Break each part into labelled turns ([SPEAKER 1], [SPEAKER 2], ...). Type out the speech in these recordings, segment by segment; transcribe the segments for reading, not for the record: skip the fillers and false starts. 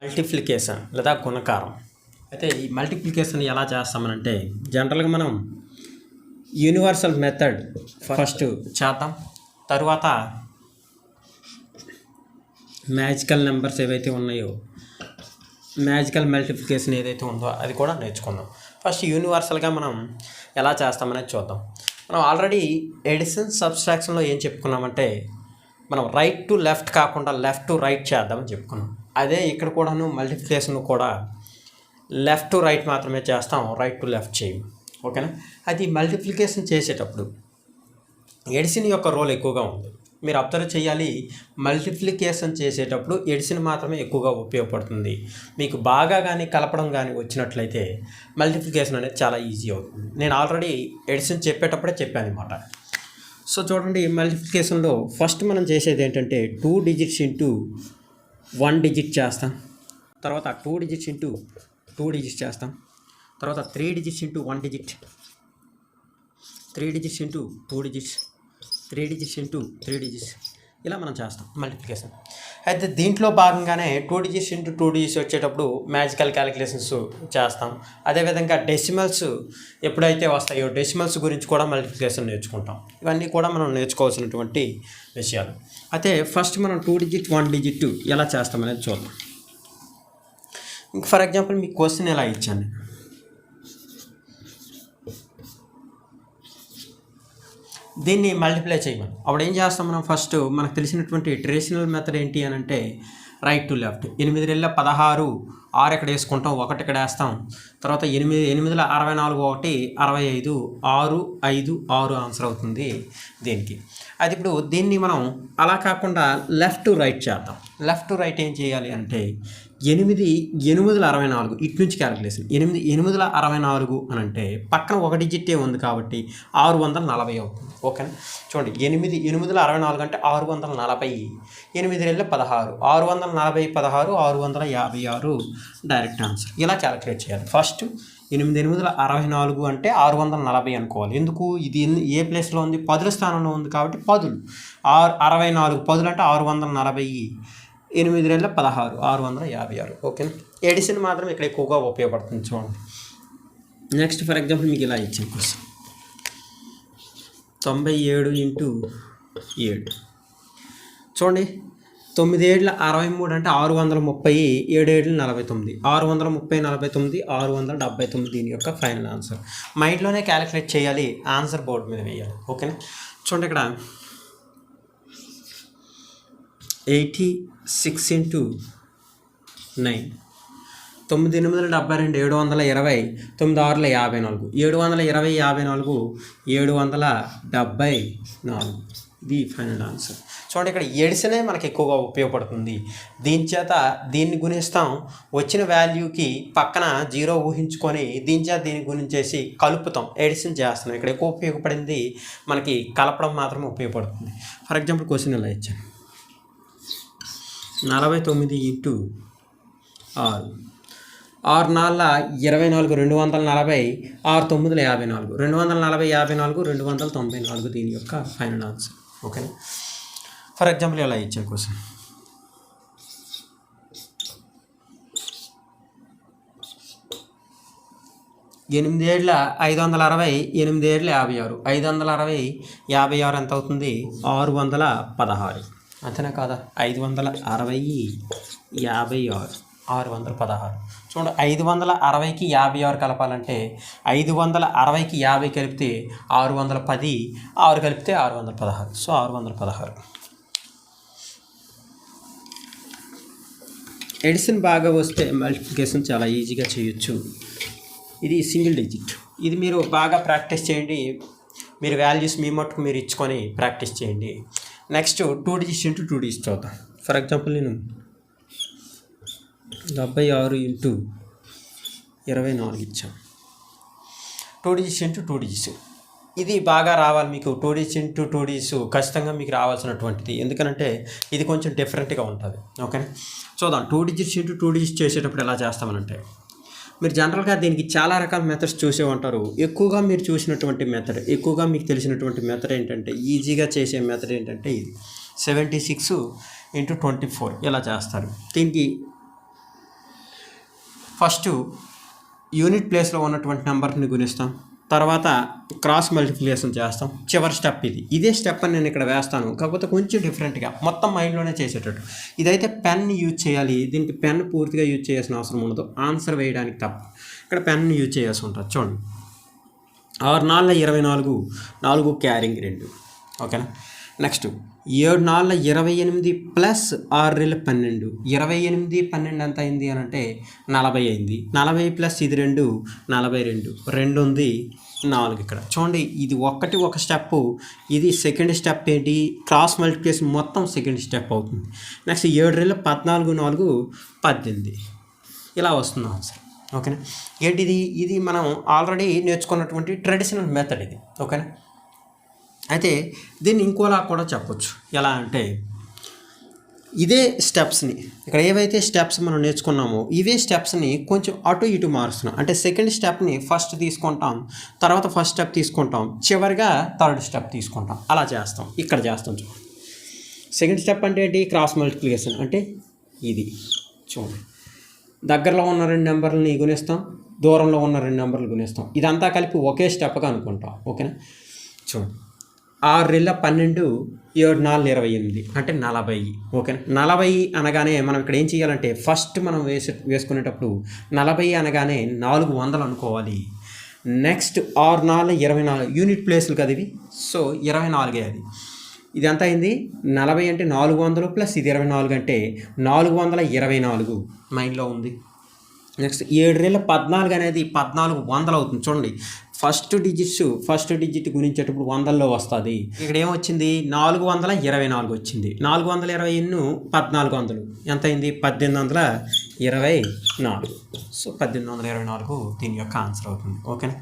[SPEAKER 1] Multiplication లేదా గుణకారం. అయితే ఈ మల్టిప్లికేషన్ ఎలా చేస్తామనంటే జనరల్గా మనం యూనివర్సల్ మెథడ్ ఫస్ట్ చేద్దాం. తర్వాత మ్యాజికల్ నెంబర్స్ ఏవైతే ఉన్నాయో మ్యాజికల్ మల్టిప్లికేషన్ ఏదైతే ఉందో అది కూడా నేర్చుకుందాం. ఫస్ట్ యూనివర్సల్గా మనం ఎలా చేస్తామనేది చూద్దాం. మనం ఆల్రెడీ ఎడిషన్ సబ్స్ట్రాక్షన్లో ఏం చెప్పుకున్నామంటే మనం రైట్ టు లెఫ్ట్ కాకుండా లెఫ్ట్ టు రైట్ చేద్దామని చెప్పుకున్నాం. అదే ఇక్కడ కూడాను మల్టిప్లికేషన్ కూడా లెఫ్ట్ టు రైట్ మాత్రమే చేస్తాం, రైట్ టు లెఫ్ట్ చేయము. ఓకేనా? అది మల్టిప్లికేషన్ చేసేటప్పుడు ఎడిషన్ యొక్క రోల్ ఎక్కువగా ఉంది. మీరు అబ్జర్వ్ చేయాలి, మల్టిప్లికేషన్ చేసేటప్పుడు ఎడిషన్ మాత్రమే ఎక్కువగా ఉపయోగపడుతుంది. మీకు బాగా కానీ కలపడం కానీ వచ్చినట్లయితే మల్టిప్లికేషన్ అనేది చాలా ఈజీ అవుతుంది. నేను ఆల్రెడీ ఎడిషన్ చెప్పేటప్పుడే చెప్పాను అనమాట. సో చూడండి, మల్టిప్లికేషన్లో ఫస్ట్ మనం చేసేది ఏంటంటే 2 digits ఇంటూ 1 digit చేస్తాం. తర్వాత 2 digits ఇంటూ 2 digits చేస్తాం. తర్వాత 3 digits into 1 digit, 3 digits into 2 digits, 3 digits into 3 digits, ఇలా మనం చేస్తాం మల్టిప్లికేషన్. అయితే దీంట్లో భాగంగానే 2 digits ఇంటూ 2 digits వచ్చేటప్పుడు మ్యాజికల్ క్యాలిక్యులేషన్స్ చేస్తాం. అదేవిధంగా డెసిమల్స్ ఎప్పుడైతే వస్తాయో డెసిమల్స్ గురించి కూడా మల్టిప్లికేషన్ నేర్చుకుంటాం. ఇవన్నీ కూడా మనం నేర్చుకోవాల్సినటువంటి విషయాలు. అయితే ఫస్ట్ మనం 2 digit 1 digit ఎలా చేస్తామనేది చూద్దాం. ఫర్ ఎగ్జాంపుల్ మీకు క్వశ్చన్ ఎలా ఇచ్చాను, దీన్ని మల్టిప్లై చేయమని. అప్పుడు ఏం చేస్తాం మనం? ఫస్ట్ మనకు తెలిసినటువంటి ట్రెడిషనల్ మెథడ్ ఏంటి అని అంటే రైట్ టు లెఫ్ట్. 8 రెళ్ళ 16, 6 ఇక్కడ వేసుకుంటాం, 1 ఇక్కడ వేస్తాం. తర్వాత 8 8 64, 1 65, 6 5 6 ఆన్సర్ అవుతుంది దీనికి. అది ఇప్పుడు దీన్ని మనం అలా కాకుండా లెఫ్ట్ టు రైట్ చేద్దాం. లెఫ్ట్ టు రైట్ ఏం చేయాలి అంటే 8 864 ఇటు నుంచి క్యాలిక్యులేషన్. 8 864 అని అంటే పక్కన 1 డిజిటే ఉంది కాబట్టి 640 అవుతుంది. ఓకేనా? చూడండి, 8 864 అంటే 640, 8 రెళ్ళ 16, 640 16 656 డైరెక్ట్ ఆన్సర్. ఇలా క్యాలిక్యులేట్ చేయాలి. ఫస్ట్ 8 864 అంటే 640 అనుకోవాలి. ఎందుకు? ఇది ఏ ప్లేస్లో ఉంది? పదుల స్థానంలో ఉంది కాబట్టి పదులు. 64 పదులు అంటే 640, 8 రెళ్ళ 16 656. ఓకేనా? ఎడిషన్ మాత్రం ఇక్కడ ఎక్కువగా ఉపయోగపడుతుంది. చూడండి, నెక్స్ట్ ఫర్ ఎగ్జాంపుల్ మీకు ఇలా ఇచ్చిన క్వశ్చన్ 97 ఇంటూ 7. చూడండి, 9 ఏళ్ళ 63 అంటే 630, 7 ఏళ్ళు 49, 630 49 679 దీని యొక్క ఫైనల్ ఆన్సర్. మైండ్లోనే క్యాలిక్యులేట్ చేయాలి, ఆన్సర్ బోర్డు మీద వేయాలి. ఓకేనా? చూడండి, ఇక్కడ 86 ఇంటూ 9, 9 8 72, 720, 9 6 54, 720 54 774. ఇది ఫైనల్ ఆన్సర్. చూడండి, ఇక్కడ ఎడిషనే మనకి ఎక్కువగా ఉపయోగపడుతుంది. దీని చేత దీన్ని గుణిస్తాం, వచ్చిన వాల్యూకి పక్కన 0 ఊహించుకొని దీని చేత దీన్ని గుణించేసి కలుపుతాం, ఎడిషన్ చేస్తున్నాం. ఇక్కడ ఎక్కువ ఉపయోగపడింది మనకి కలపడం మాత్రమే ఉపయోగపడుతుంది. ఫర్ ఎగ్జాంపుల్ క్వశ్చన్ ఇలా ఇచ్చాను, 49 ఇంటూ 6, 6 4 24, 240, 6 9 54, 240 54 294 దీని యొక్క ఫైనల్ ఆన్సర్. ఓకేనా? ఫర్ ఎగ్జాంపుల్ ఎలా ఇచ్చాను క్వశ్చన్, 8 ఏళ్ళ 560, 8 ఏళ్ళ 56, 560 56 ఎంత అవుతుంది? 616. అంతేనా కాదా? 560 56 616. చూడండి, 560కి 56 కలపాలంటే 560కి 50 కలిపితే 610, 6 కలిపితే 616. సో 616. ఎడిషన్ బాగా వస్తే మల్టిప్లికేషన్ చాలా ఈజీగా చేయొచ్చు. ఇది సింగిల్ డిజిట్. ఇది మీరు బాగా ప్రాక్టీస్ చేయండి. మీరు వాల్యూస్ మీ మట్టుకు మీరు ఇచ్చుకొని ప్రాక్టీస్ చేయండి. నెక్స్ట్ 2 digits ఇంటూ 2 digits చూద్దాం. ఫర్ ఎగ్జాంపుల్ నేను 76 ఇంటూ 24 ఇచ్చాను. 2 digits ఇంటూ 2 digits. ఇది బాగా రావాలి మీకు. 2 digits ఇంటూ 2 digits ఖచ్చితంగా మీకు రావాల్సినటువంటిది. ఎందుకంటే ఇది కొంచెం డిఫరెంట్గా ఉంటుంది. ఓకేనా? చూద్దాం, 2 digits ఇంటూ 2 digits చేసేటప్పుడు ఎలా చేస్తామనంటే మీరు జనరల్గా దీనికి చాలా రకాల మెథడ్స్ చూసే ఉంటారు. ఎక్కువగా మీరు చూసినటువంటి మెథడ్, ఎక్కువగా మీకు తెలిసినటువంటి మెథడ్ ఏంటంటే, ఈజీగా చేసే మెథడ్ ఏంటంటే ఇది 76 ఇంటూ 24 ఇలా చేస్తారు. దీనికి ఫస్ట్ యూనిట్ ప్లేస్లో ఉన్నటువంటి నెంబర్ని గుణిస్తాం, తర్వాత క్రాస్ మల్టిప్లికేషన్ చేస్తాం. చివరి స్టెప్ ఇదే స్టెప్ అని నేను ఇక్కడ వేస్తాను, కాకపోతే కొంచెం డిఫరెంట్గా మొత్తం మైండ్లోనే చేసేటట్టు. ఇదైతే పెన్ యూజ్ చేయాలి, దీనికి పెన్ పూర్తిగా యూజ్ చేయాల్సిన అవసరం ఉండదు, ఆన్సర్ వేయడానికి తప్ప ఇక్కడ పెన్ యూజ్ చేయాల్సి ఉంటుంది. చూడండి 6 4 24, 4 క్యారింగ్ 2. ఓకేనా. Next 7 4 28 plus 6 12. 28 12 ఎంత అయింది అని అంటే 40 అయింది. 40 ప్లస్ ఇది 2 42. 2 ఉంది 4 ఇక్కడ. చూడండి ఇది ఒక స్టెప్, ఇది సెకండ్ స్టెప్. ఏంటి క్రాస్ మల్టిప్లికేషన్ మొత్తం సెకండ్ స్టెప్ అవుతుంది. నెక్స్ట్ 7 14 4 18. ఇలా వస్తుంది ఆన్సర్. ఓకేనా. ఏంటిది ఇది మనం ఆల్రెడీ నేర్చుకున్నటువంటి ట్రెడిషనల్ మెథడ్ ఇది. ఓకేనా. అయితే దీన్ని ఇంకోలా కూడా చెప్పొచ్చు. ఎలా అంటే ఇదే స్టెప్స్ని ఇక్కడ ఏవైతే స్టెప్స్ మనం నేర్చుకున్నామో ఇవే స్టెప్స్ని కొంచెం అటు ఇటు మారుస్తున్నాం. అంటే సెకండ్ స్టెప్ని ఫస్ట్ తీసుకుంటాం, తర్వాత ఫస్ట్ స్టెప్ తీసుకుంటాం, చివరిగా థర్డ్ స్టెప్ తీసుకుంటాం. అలా చేస్తాం, ఇక్కడ చేస్తాం. చూడండి సెకండ్ స్టెప్ అంటే ఏంటి క్రాస్ మల్టిప్లికేషన్. అంటే ఇది చూడండి దగ్గరలో ఉన్న 2 నెంబర్లని గుణిస్తాం, దూరంలో ఉన్న 2 నెంబర్లు గుణిస్తాం. ఇదంతా కలిపి ఒకే స్టెప్గా అనుకుంటాం. ఓకేనా. చూడండి 6 12, 7 4 28 అంటే 40. ఓకేనా. 40 అనగానే మనం ఇక్కడ ఏం చేయాలంటే ఫస్ట్ మనం వేసుకునేటప్పుడు 40 అనగానే 400 అనుకోవాలి. నెక్స్ట్ 6 4 24 యూనిట్ ప్లేస్లు కదా ఇవి, సో 24 అది. ఇది ఎంత అయింది 40 అంటే 400 ప్లస్ ఇది 24 అంటే 424 మైండ్లో ఉంది. నెక్స్ట్ 7 14 అనేది 1400 అవుతుంది. చూడండి ఫస్ట్ డిజిట్ గుణించేటప్పుడు 100లో వస్తుంది. ఇక్కడ ఏమొచ్చింది 424 వచ్చింది. 420 1400 ఎంత అయింది 1824. సో 1824 దీని యొక్క ఆన్సర్ అవుతుంది. ఓకేనా.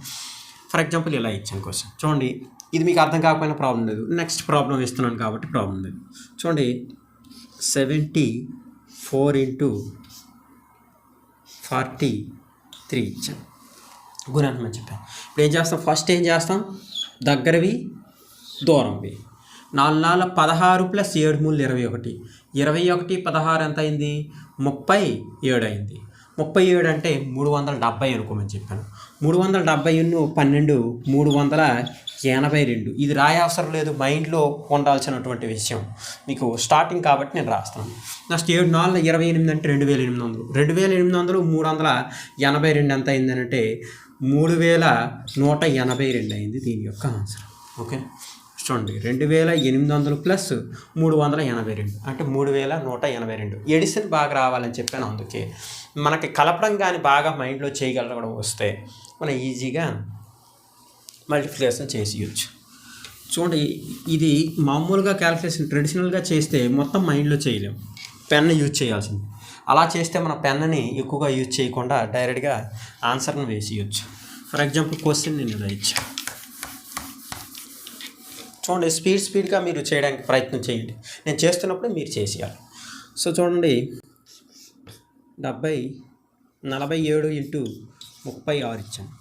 [SPEAKER 1] ఫర్ ఎగ్జాంపుల్ ఇలా ఇచ్చాను క్వశ్చన్. చూడండి ఇది మీకు అర్థం కాకపోయినా ప్రాబ్లం లేదు, నెక్స్ట్ ప్రాబ్లం ఇస్తున్నాను కాబట్టి ప్రాబ్లం లేదు. చూడండి 74 × 43 ఇచ్చాను, గుణాత్మని చెప్పాను. ఇప్పుడు ఏం చేస్తాం, ఫస్ట్ ఏం చేస్తాం దగ్గరవి దూరంవి. 4 4 16 ప్లస్ 7 3 21. 21 16 ఎంత అయింది 37 అయింది. 37 అంటే 370 అనుకోమని చెప్పాను. 370 12 382. ఇది రాయ అవసరం లేదు, మైండ్లో ఉండాల్సినటువంటి విషయం మీకు స్టార్టింగ్ కాబట్టి నేను రాస్తాను. నెక్స్ట్ 7 4 28 అంటే 2800. 2800 382 ఎంత అయిందనంటే 3182 అయింది దీని యొక్క ఆన్సర్. ఓకే చూడండి 2800 ప్లస్ 382 అంటే 3182. ఎడిషన్ బాగా రావాలని చెప్పాను, అందుకే మనకి కలపడం కానీ బాగా మైండ్లో చేయగలగడం వస్తే మనం ఈజీగా మల్టిప్లికేషన్ చేసేయచ్చు. చూడండి ఇది మామూలుగా క్యాలిక్యులేషన్ ట్రెడిషనల్గా చేస్తే మొత్తం మైండ్లో చేయలేం, పెన్ యూజ్ చేయాల్సింది. అలా చేస్తే మన పెన్ని ఎక్కువగా యూజ్ చేయకుండా డైరెక్ట్గా ఆన్సర్ని వేసేయచ్చు. ఫర్ ఎగ్జాంపుల్ క్వశ్చన్ నేను ఇలా ఇచ్చాను. చూడండి స్పీడ్గా మీరు చేయడానికి ప్రయత్నం చేయండి, నేను చేస్తున్నప్పుడు మీరు చేసేయాలి. సో చూడండి 47 × 36 ఇచ్చాను.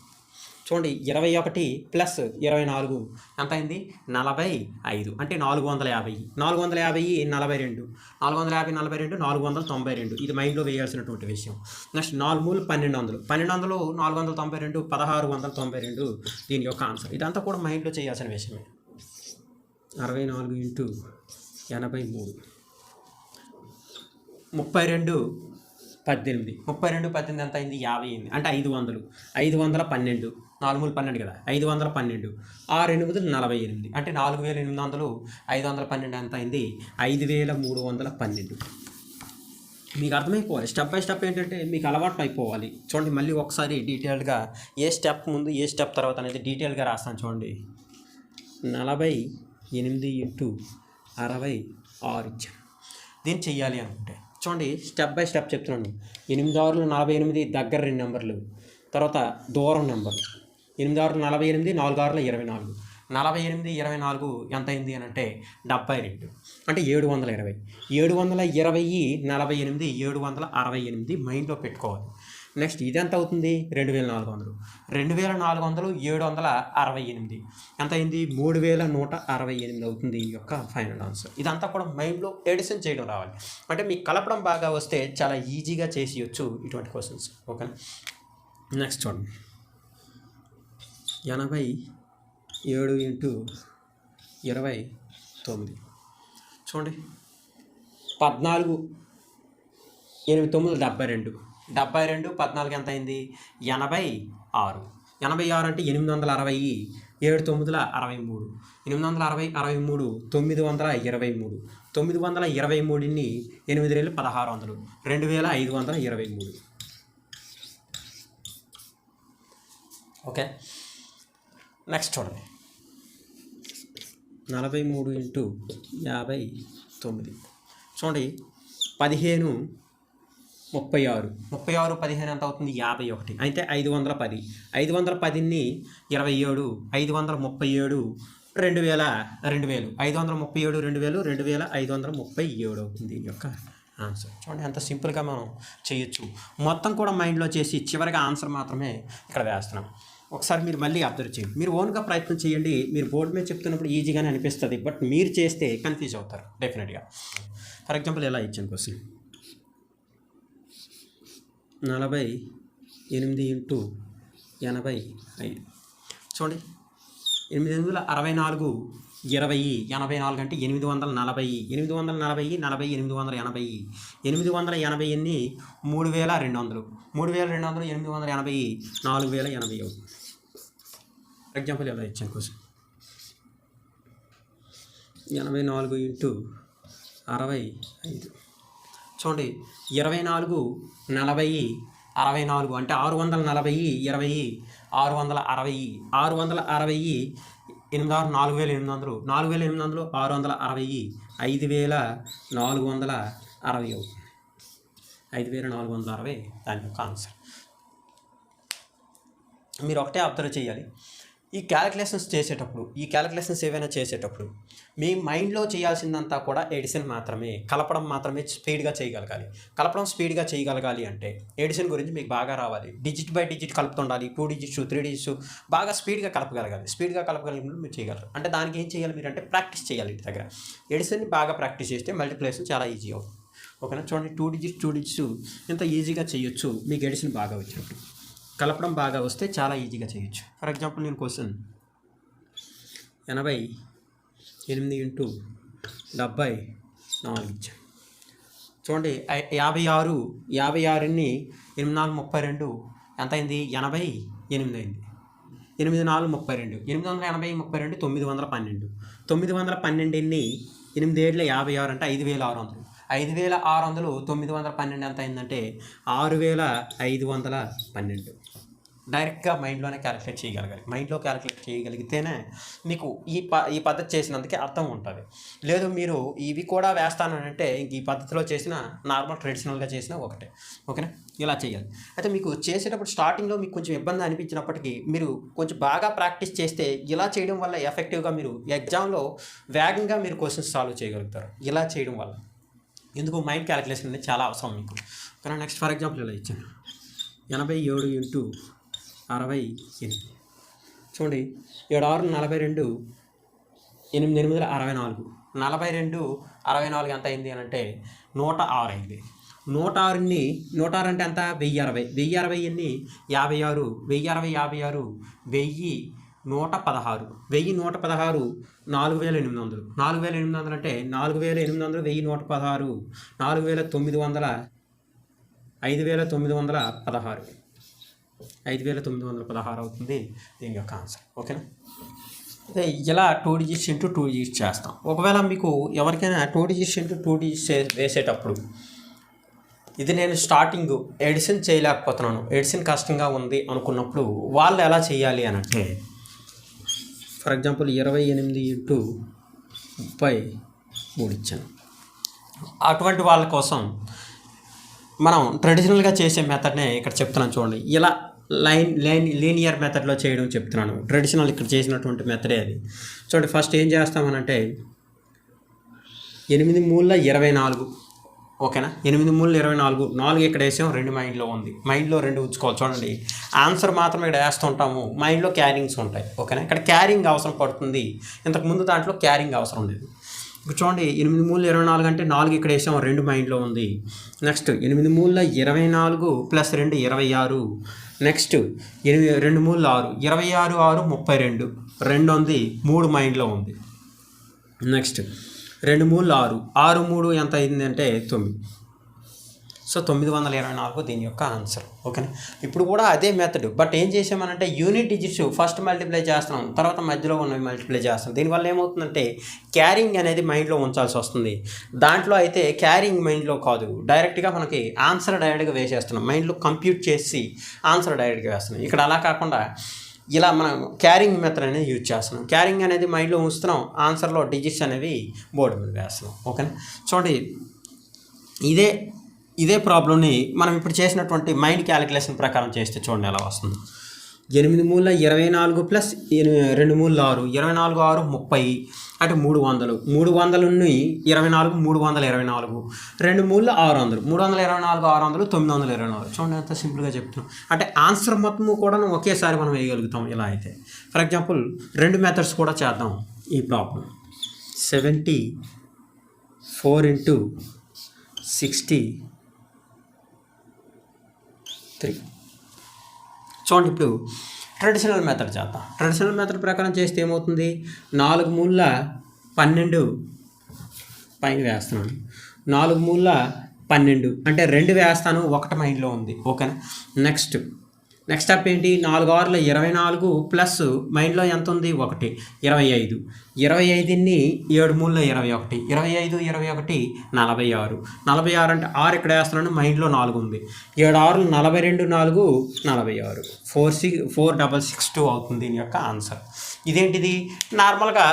[SPEAKER 1] చూడండి 21 ప్లస్ 24 ఎంత అయింది 45 అంటే 450. 450 42, 450 42 492. ఇది మైండ్లో వేయాల్సినటువంటి విషయం. నెక్స్ట్ 4 3 1200. 1200 492 1692 దీని యొక్క ఆన్సర్. ఇదంతా కూడా మైండ్లో చేయాల్సిన విషయమే. 64 × 83 32 18. 32 18 ఎంత అయింది 50 అయింది అంటే 500. 512 4 3 12 కదా 512. 6 8 48 అంటే 4800. 512 ఎంత అయింది 5312. మీకు అర్థమైపోవాలి. స్టెప్ బై స్టెప్ ఏంటంటే మీకు అలవాటు అయిపోవాలి. చూడండి మళ్ళీ ఒకసారి డీటెయిల్డ్గా ఏ స్టెప్ ముందు ఏ స్టెప్ తర్వాత అనేది డీటెయిల్గా రాస్తాను. చూడండి 48 × 66 ఇచ్చాను. దీన్ని చెయ్యాలి అనుకుంటే చూడండి స్టెప్ బై స్టెప్ చెప్తున్నాను. 8 6 48 దగ్గర 2 నెంబర్లు, తర్వాత దూరం నెంబర్లు. 8 6 48 4 6 24. 48 24 ఎంత అయింది అని అంటే 72 అంటే 720. 720 48 768 మైండ్లో పెట్టుకోవాలి. నెక్స్ట్ ఇది ఎంత అవుతుంది 2400. 2400 768 ఎంత అయింది 3168 అవుతుంది ఈ యొక్క ఫైనల్ ఆన్సర్. ఇదంతా కూడా మైండ్లో ఎడిషన్ చేయడం రావాలి. అంటే మీకు కలపడం బాగా వస్తే చాలా ఈజీగా చేసేయచ్చు ఇటువంటి క్వశ్చన్స్. ఓకే, నెక్స్ట్ చూడండి. 87 ఇంటూ 29 చూడండి. 14 8 9 72. 72 14 ఎంత అయింది 86. 86 అంటే 860. 7 9 63. 860 63 923. 923ని 8 రెళ్ళు 1600. 2523. ఓకే, నెక్స్ట్ చూడండి. 43 ఇంటూ 59 చూడండి. 15 36. 36 15 ఎంత అవుతుంది 51. అయితే 510. 510ని 27. 537 2000. 537 2000 2537 అవుతుంది ఈ యొక్క ఆన్సర్. చూడండి ఎంత సింపుల్గా మనం చేయొచ్చు. మొత్తం కూడా మైండ్లో చేసి చివరిగా ఆన్సర్ మాత్రమే ఇక్కడ వేస్తున్నాం. ఒకసారి మీరు మళ్ళీ అబ్జర్వ్ చేయండి. మీరు ఓన్గా ప్రయత్నం చేయండి. మీరు బోర్డు మీద చెప్తున్నప్పుడు ఈజీగానే అనిపిస్తుంది, బట్ మీరు చేస్తే కన్ఫ్యూజ్ అవుతారు డెఫినెట్గా. ఫర్ ఎగ్జాంపుల్ ఎలా ఇచ్చాను క్వశ్చన్. 48 ఇంటూ 85 చూడండి. 864 20. 84 అంటే 840. 840 40 880. 880ని 3200. 3200 880 4080 అవుతుంది. ఫర్ ఎగ్జాంపుల్ ఎలా ఇచ్చాను కోసం 84 ఇంటూ 65 చూడండి. 24 40 64 అంటే 640 20 660. 660 8 4800. 4800 660 5460 అవుతుంది. 5460 దాని యొక్క ఆన్సర్. మీరు ఒకటే అబ్జర్వ్ చేయాలి. ఈ క్యాలిక్యులేషన్స్ ఏవైనా చేసేటప్పుడు మీ మైండ్లో చేయాల్సిందంతా కూడా ఎడిషన్ మాత్రమే, కలపడం మాత్రమే స్పీడ్గా చేయగలగాలి. కలపడం స్పీడ్గా చేయగలగాలి అంటే ఎడిషన్ గురించి మీకు బాగా రావాలి. డిజిట్ బై డిజిట్ కలుపుతుండాలి. 2 డిజిట్స్ 3 డిజిట్స్ బాగా స్పీడ్గా కలపగలగాలి. స్పీడ్గా కలపగలిగినప్పుడు మీరు చేయగలరు. అంటే దానికి ఏం చేయాలి మీరు అంటే ప్రాక్టీస్ చేయాలి. ఇంటి దగ్గర ఎడిషన్ని బాగా ప్రాక్టీస్ చేస్తే మల్టిప్లికేషన్ చాలా ఈజీ అవుతుంది. ఓకేనా, చూడండి 2 డిజిట్స్ ఇంత ఈజీగా చేయొచ్చు మీకు ఎడిషన్ బాగా వచ్చినప్పుడు. కలపడం బాగా వస్తే చాలా ఈజీగా చేయొచ్చు. ఫర్ ఎగ్జాంపుల్ నేను క్వశ్చన్ 88 ఇంటూ 74 ఇచ్చాను. చూడండి 56. 56ని 8 ఎంత అయింది 88 అయింది. 8 4 32. 880 32 912. 912ని 8 7 56 అంటే 5600. 5600 912 ఎంత అయిందంటే 6512. డైరెక్ట్గా మైండ్లోనే క్యాలిక్యులేట్ చేయగలగాలి. మైండ్లో క్యాలిక్యులేట్ చేయగలిగితేనే మీకు ఈ పద్ధతి చేసినందుకే అర్థం ఉంటుంది. లేదు మీరు ఇవి కూడా వేస్తానంటే ఇంక ఈ పద్ధతిలో చేసిన నార్మల్ ట్రెడిషనల్గా చేసినా ఒకటే. ఓకేనా, ఇలా చేయాలి. అయితే మీకు చేసేటప్పుడు స్టార్టింగ్లో మీకు కొంచెం ఇబ్బంది అనిపించినప్పటికీ మీరు కొంచెం బాగా ప్రాక్టీస్ చేస్తే ఇలా చేయడం వల్ల ఎఫెక్టివ్గా మీరు ఎగ్జామ్లో వేగంగా మీరు క్వశ్చన్స్ సాల్వ్ చేయగలుగుతారు ఇలా చేయడం వల్ల. ఎందుకు మైండ్ క్యాలిక్యులేషన్ అనేది చాలా అవసరం మీకు. కానీ నెక్స్ట్ ఫర్ ఎగ్జాంపుల్ ఇలా ఇచ్చాను 87 ఇంటూ 68 చూడండి. 7 6 42. 8 8 64. 42 64 ఎంత అయింది అని అంటే 106 అయింది. 106ని 106 అంటే ఎంత 1060. 1060ని 56. 1060 56 1116. 1116 4800. 4800 అంటే 4800 1116 4900 5916 5916 అవుతుంది దీని యొక్క ఆన్సర్. ఓకేనా, అయితే ఇలా 2 డిజిట్స్ ఇంటూ 2 డిజిట్స్ చేస్తాం. ఒకవేళ మీకు ఎవరికైనా 2 డిజిట్స్ ఇంటూ 2 డిజిట్స్ వేసేటప్పుడు ఇది నేను స్టార్టింగ్ ఎడిషన్ చేయలేకపోతున్నాను, ఎడిషన్ కష్టంగా ఉంది అనుకున్నప్పుడు వాళ్ళు ఎలా చేయాలి అని అంటే ఫర్ ఎగ్జాంపుల్ 28 ఇంటూ 33 ఇచ్చాను. అటువంటి వాళ్ళ కోసం మనం ట్రెడిషనల్గా చేసే మెథడ్నే ఇక్కడ చెప్తున్నాను. చూడండి ఇలా లీనియర్ మెథడ్లో చేయడం చెప్తున్నాను. ట్రెడిషనల్ ఇక్కడ చేసినటువంటి మెథడే అది. చూడండి ఫస్ట్ ఏం చేస్తామనంటే 8 3 24. ఓకేనా. 8 మూడు 24, 4 ఇక్కడ వేసాం, 2 మైండ్లో ఉంది, మైండ్లో 2 ఉంచుకోవాలి. చూడండి ఆన్సర్ మాత్రం ఇక్కడ వేస్తుంటాము, మైండ్లో క్యారింగ్స్ ఉంటాయి. ఓకేనా, ఇక్కడ క్యారింగ్ అవసరం పడుతుంది, ఇంతకుముందు దాంట్లో క్యారింగ్ అవసరం లేదు. ఇప్పుడు చూడండి 8 మూడు 24 అంటే 4 ఇక్కడ వేసాం, 2 మైండ్లో ఉంది. నెక్స్ట్ 8 మూడు 24 ప్లస్ 2 26. నెక్స్ట్ 2 మూడు 6, 26 6 32, 2 ఉంది, 3 మైండ్లో ఉంది. నెక్స్ట్ 2 మూడు 6, 6 3 ఎంత అయిందంటే 9. సో 924 దీని యొక్క ఆన్సర్. ఓకేనా, ఇప్పుడు కూడా అదే మెథడ్, బట్ ఏం చేసామనంటే యూనిట్ డిజిట్స్ ఫస్ట్ మల్టిప్లై చేస్తున్నాం, తర్వాత మధ్యలో ఉన్నవి మల్టిప్లై చేస్తాం. దీనివల్ల ఏమవుతుందంటే క్యారింగ్ అనేది మైండ్లో ఉంచాల్సి వస్తుంది. దాంట్లో అయితే క్యారింగ్ మైండ్లో కాదు, డైరెక్ట్గా మనకి ఆన్సర్ డైరెక్ట్గా వేసేస్తున్నాం, మైండ్లో కంప్యూట్ చేసి ఆన్సర్ డైరెక్ట్గా వేస్తున్నాం. ఇక్కడ అలా కాకుండా ఇలా మనం క్యారింగ్ మెథడ్ అనేది యూజ్ చేస్తున్నాం. క్యారింగ్ అనేది మైండ్లో ఉంచుతున్నాం, ఆన్సర్లో డిజిట్స్ అనేవి బోర్డు మీద వేస్తున్నాం. ఓకేనా, చూడండి ఇదే ప్రాబ్లమ్ని మనం ఇప్పుడు చేసినటువంటి మైండ్ క్యాలిక్యులేషన్ ప్రకారం చేస్తే చూడండి ఎలా వస్తుంది. 8 మూడు 24 ప్లస్ 2 మూడు 6, 24 6 30 అంటే 300. 300ని 24 324, 2 మూడు 600, 324 600 924. చూడండి ఎంత సింపుల్గా చెప్తున్నాం. అంటే ఆన్సర్ మొత్తము కూడా ఒకేసారి మనం వేయగలుగుతాం ఇలా అయితే. ఫర్ ఎగ్జాంపుల్ 2 మెథడ్స్ కూడా చేద్దాం ఈ ప్రాబ్లం. 74 into 63. చూడండి ఇప్పుడు ట్రెడిషనల్ మెథడ్ చేద్దాం. ట్రెడిషనల్ మెథడ్ ప్రకారం చేస్తే ఏమవుతుంది, 4 మూడు 12 పైన వేస్తున్నాను, 4 మూడు 12 అంటే 2 వేస్తాను, 1 మైండ్లో ఉంది. ఓకేనా, నెక్స్ట్ స్టెప్ ఏంటి, 4 6 24 ప్లస్ మైండ్లో ఎంత ఉంది 1 25. 25ని 7 మూడు 21, 25 21 46. 46 అంటే 6 ఇక్కడ వేస్తున్నాను, మైండ్లో 4 ఉంది. 7 6 42 4 46, 4662 అవుతుంది దీని యొక్క ఆన్సర్. ఇదేంటిది నార్మల్గా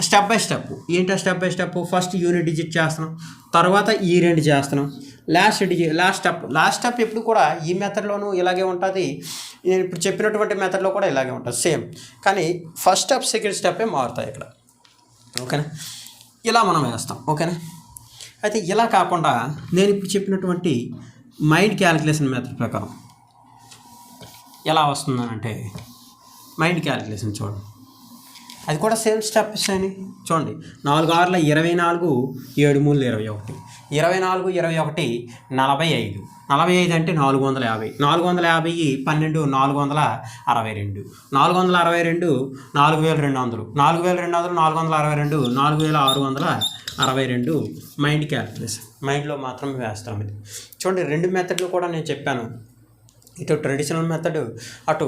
[SPEAKER 1] స్టెప్ బై స్టెప్. ఏంటో step by step, first unit digit చేస్తున్నాం, తర్వాత ఈ 2 చేస్తున్నాం, లాస్ట్ స్టెప్ ఎప్పుడు కూడా ఈ మెథడ్లోనూ ఇలాగే ఉంటుంది, నేను ఇప్పుడు చెప్పినటువంటి మెథడ్లో కూడా ఇలాగే ఉంటుంది సేమ్. కానీ ఫస్ట్ స్టెప్ సెకండ్ స్టెప్పే మారుతాయి ఇక్కడ. ఓకేనా, ఇలా మనం వేస్తాం. ఓకేనా, అయితే ఇలా కాకుండా నేను ఇప్పుడు చెప్పినటువంటి మైండ్ క్యాలిక్యులేషన్ మెథడ్ ప్రకారం ఎలా వస్తుందనంటే, మైండ్ క్యాలిక్యులేషన్ చూడండి, అది కూడా సేమ్ స్టెప్స్ అని చూడండి. 4 6 24, 7 మూడు 21, 24 21 45. 45 అంటే 450, 450 12 462, 462 4200, 4200 462 4662 మైండ్ క్యాలిక్యులేషన్. మైండ్లో మాత్రమే వేస్తాం ఇది. చూడండి 2 మెథడ్లు కూడా నేను చెప్పాను, ఇటు ట్రెడిషనల్ మెథడ్, అటు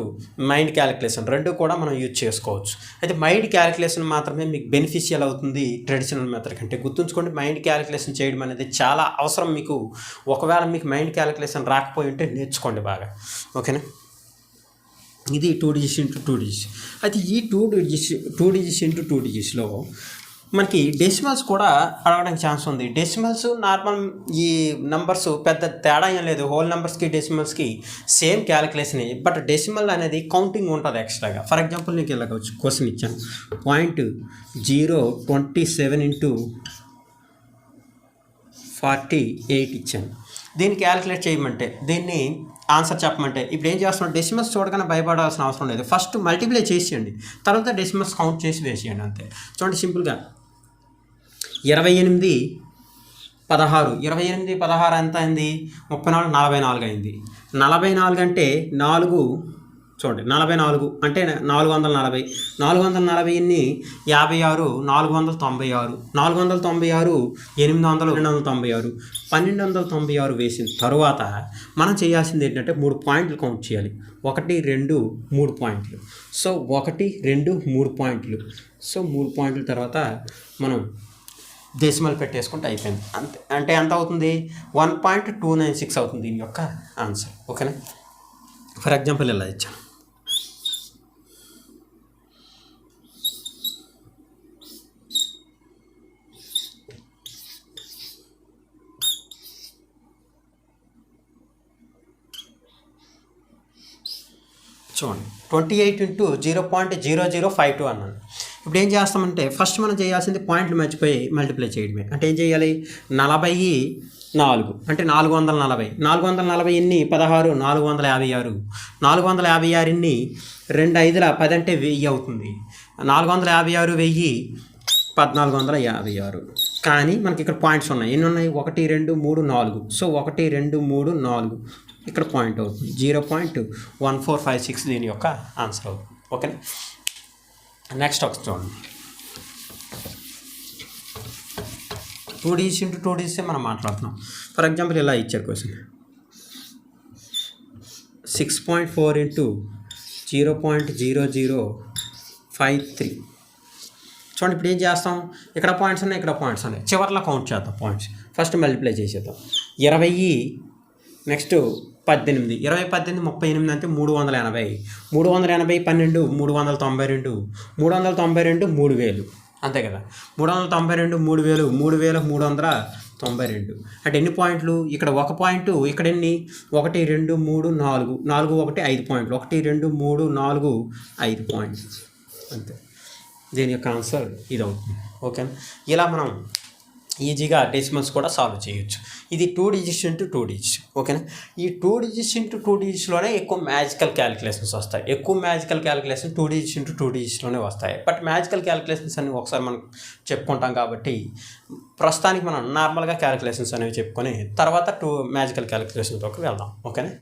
[SPEAKER 1] మైండ్ క్యాలిక్యులేషన్, 2 కూడా మనం యూజ్ చేసుకోవచ్చు. అయితే మైండ్ క్యాలిక్యులేషన్ మాత్రమే మీకు బెనిఫిషియల్ అవుతుంది ట్రెడిషనల్ మెథడ్ కంటే. గుర్తుంచుకోండి, మైండ్ క్యాలిక్యులేషన్ చేయడం అనేది చాలా అవసరం మీకు. ఒకవేళ మీకు మైండ్ క్యాలిక్యులేషన్ రాకపోయి ఉంటే నేర్చుకోండి బాగా. ఓకేనా, ఇది 2 digits into 2 digits. అయితే ఈ 2 digits into 2 digitsలో మనకి డెసిమల్స్ కూడా అడగడానికి ఛాన్స్ ఉంది. డెసిమల్స్ నార్మల్ ఈ నెంబర్స్ పెద్ద తేడా ఏం లేదు, హోల్ నెంబర్స్కి డెసిమల్స్కి సేమ్ క్యాలిక్యులేషన్, బట్ డెసిమల్ అనేది కౌంటింగ్ ఉంటుంది ఎక్స్ట్రాగా. ఫర్ ఎగ్జాంపుల్ నీకు ఇలా క్వశ్చన్ ఇచ్చాను, 0.027 into 48 ఇచ్చాను. దీన్ని క్యాలిక్యులేట్ చేయమంటే, దీన్ని ఆన్సర్ చెప్పమంటే ఇప్పుడు ఏం చేస్తున్నాం, డెసిమల్స్ చూడగానే భయపడాల్సిన అవసరం లేదు, ఫస్ట్ మల్టిప్లై చేసేయండి, తర్వాత డెసిమల్స్ కౌంట్ చేసి వేసేయండి అంతే. చూడండి సింపుల్గా 28 16, 28 16 ఎంత అయింది, 34 44 అయింది. 44 అంటే 4, చూడండి 44 అంటే 440, 440ని 56 496, 496 800 296, 1296 వేసిన తర్వాత మనం చేయాల్సింది ఏంటంటే 3 పాయింట్లు కౌంట్ చేయాలి. 1 2 3 పాయింట్లు. సో 1 2 3 పాయింట్లు. సో 3 పాయింట్ల తర్వాత మనం డెసిమల్ పెట్టేసుకుంటే అయిపోయింది అంతే. అంటే ఎంత అవుతుంది, 1.296 అవుతుంది దీని యొక్క ఆన్సర్. ఓకేనా, ఫర్ ఎగ్జాంపుల్ ఇలా ఇచ్చాను, చూడండి 28 into 0.0052 అన్నాను. ఇప్పుడు ఏం చేస్తామంటే ఫస్ట్ మనం చేయాల్సింది పాయింట్లు మర్చిపోయి మల్టిప్లై చేయడమే. అంటే ఏం చేయాలి, 44 అంటే 440. 440 ఎన్ని 16, 456. 456 ఎన్ని 2 5ల 10 అంటే 1000 అవుతుంది. 456 1000 1456. కానీ మనకి ఇక్కడ పాయింట్స్ ఉన్నాయి. ఎన్ని ఉన్నాయి, 1 2 3 4. సో 1 2 3 4 ఇక్కడ పాయింట్ అవుతుంది. 0.1456 దీని యొక్క ఆన్సర్ అవుతుంది. ఓకేనా. నెక్స్ట్ ఒక చూడండి, 2 digits into 2 digits మనం మాట్లాడుతున్నాం. ఫర్ ఎగ్జాంపుల్ ఇలా ఇచ్చారు క్వశ్చన్, 6.4 into 0.0053. చూడండి ఇప్పుడు ఏం చేస్తాం, ఇక్కడ పాయింట్స్ ఉన్నాయి, ఇక్కడ పాయింట్స్ ఉన్నాయి, చివర్లో కౌంట్ చేద్దాం పాయింట్స్. ఫస్ట్ మల్టిప్లై చేసేద్దాం. 20 నెక్స్ట్ 18, 20 18 38 అంటే 380. 380 12 392. 392 3000 అంతే కదా. 392 3000 3392. అంటే ఎన్ని పాయింట్లు, ఇక్కడ 1 పాయింట్, ఇక్కడ ఎన్ని 1 2 3 4 4 1 5 పాయింట్లు, 1 2 3 4 5 పాయింట్లు అంతే. దీని యొక్క ఆన్సర్ ఇది అవుతుంది. ఓకేనా. ఇలా మనం ఈజీగా డెసిమల్స్ కూడా సాల్వ్ చేయొచ్చు. ఇది 2 digits into 2 digits. ఓకేనా. ఈ 2 digits into 2 digitsలోనే ఎక్కువ మ్యాజికల్ క్యాలిక్యులేషన్స్ వస్తాయి. ఎక్కువ మ్యాజికల్ క్యాలిక్యులేషన్ 2 digits into 2 digitsలోనే వస్తాయి. బట్ మ్యాజికల్ క్యాలిక్యులేషన్స్ అన్ని ఒకసారి మనం చెప్పుకుంటాం కాబట్టి ప్రస్తుతానికి మనం నార్మల్గా క్యాలిక్యులేషన్స్ అనేవి చెప్పుకొని తర్వాత మ్యాజికల్ క్యాలిక్యులేషన్లోకి వెళ్దాం. ఓకేనా.